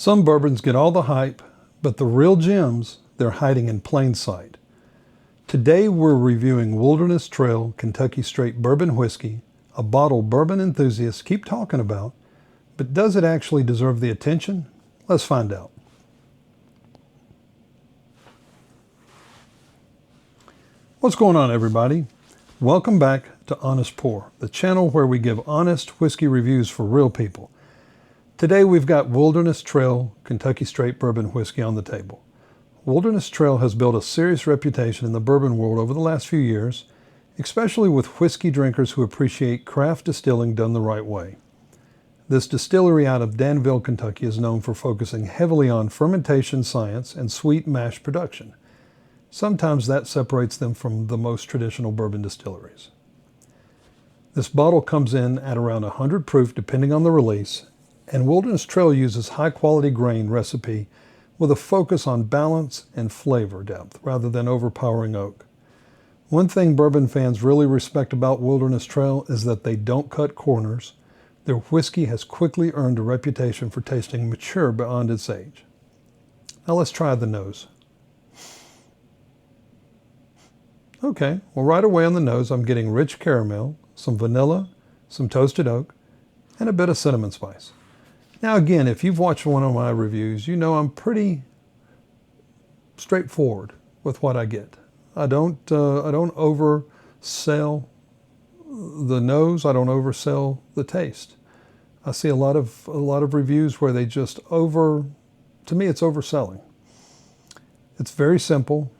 Some bourbons get all the hype, but the real gems, they're hiding in plain sight. Today we're reviewing Wilderness Trail Kentucky Straight Bourbon Whiskey, a bottle bourbon enthusiasts keep talking about, but does it actually deserve the attention? Let's find out. What's going on, everybody? Welcome back to Honest Pour, the channel where we give honest whiskey reviews for real people. Today we've got Wilderness Trail Kentucky Straight Bourbon Whiskey on the table. Wilderness Trail has built a serious reputation in the bourbon world over the last few years, especially with whiskey drinkers who appreciate craft distilling done the right way. This distillery out of Danville, Kentucky is known for focusing heavily on fermentation science and sweet mash production. Sometimes that separates them from the most traditional bourbon distilleries. This bottle comes in at around 100 proof depending on the release, and Wilderness Trail uses high-quality grain recipe with a focus on balance and flavor depth rather than overpowering oak. One thing bourbon fans really respect about Wilderness Trail is that they don't cut corners. Their whiskey has quickly earned a reputation for tasting mature beyond its age. Now let's try the nose. Okay, well, right away on the nose I'm getting rich caramel, some vanilla, some toasted oak, and a bit of cinnamon spice. Now again, if you've watched one of my reviews, you know I'm pretty straightforward with what I get. I don't oversell the nose. I don't oversell the taste. I see a lot of reviews where they just to me it's overselling. It's very simple.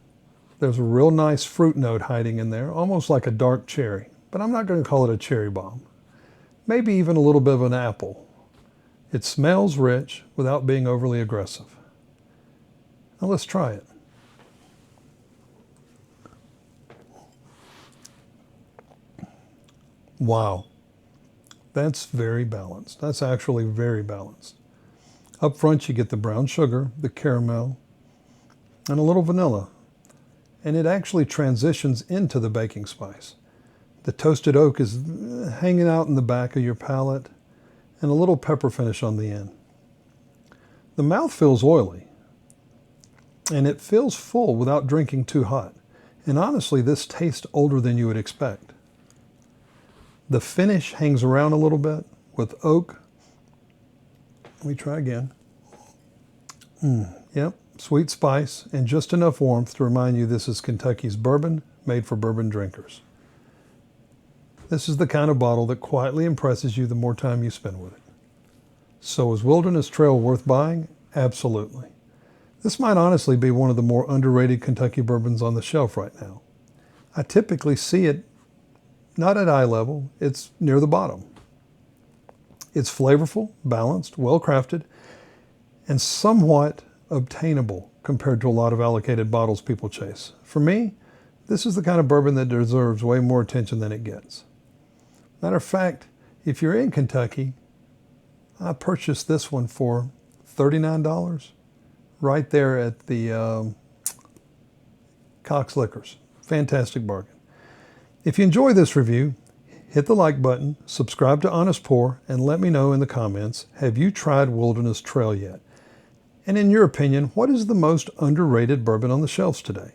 There's a real nice fruit note hiding in there, almost like a dark cherry, but I'm not going to call it a cherry bomb. Maybe even a little bit of an apple. It smells rich without being overly aggressive. Now let's try it. Wow, that's very balanced. That's actually very balanced. Up front you get the brown sugar, the caramel, and a little vanilla. And it actually transitions into the baking spice. The toasted oak is hanging out in the back of your palate, and a little pepper finish on the end. The mouth feels oily, and it feels full without drinking too hot. And honestly, this tastes older than you would expect. The finish hangs around a little bit with oak. Let me try again. Yep, sweet spice and just enough warmth to remind you this is Kentucky's bourbon made for bourbon drinkers. This is the kind of bottle that quietly impresses you the more time you spend with it. So is Wilderness Trail worth buying? Absolutely. This might honestly be one of the more underrated Kentucky bourbons on the shelf right now. I typically see it not at eye level, it's near the bottom. It's flavorful, balanced, well-crafted, and somewhat obtainable compared to a lot of allocated bottles people chase. For me, this is the kind of bourbon that deserves way more attention than it gets. Matter of fact, if you're in Kentucky, I purchased this one for $39 right there at the Cox Liquors. Fantastic bargain. If you enjoy this review, hit the like button, subscribe to Honest Pour, and let me know in the comments, have you tried Wilderness Trail yet? And in your opinion, what is the most underrated bourbon on the shelves today?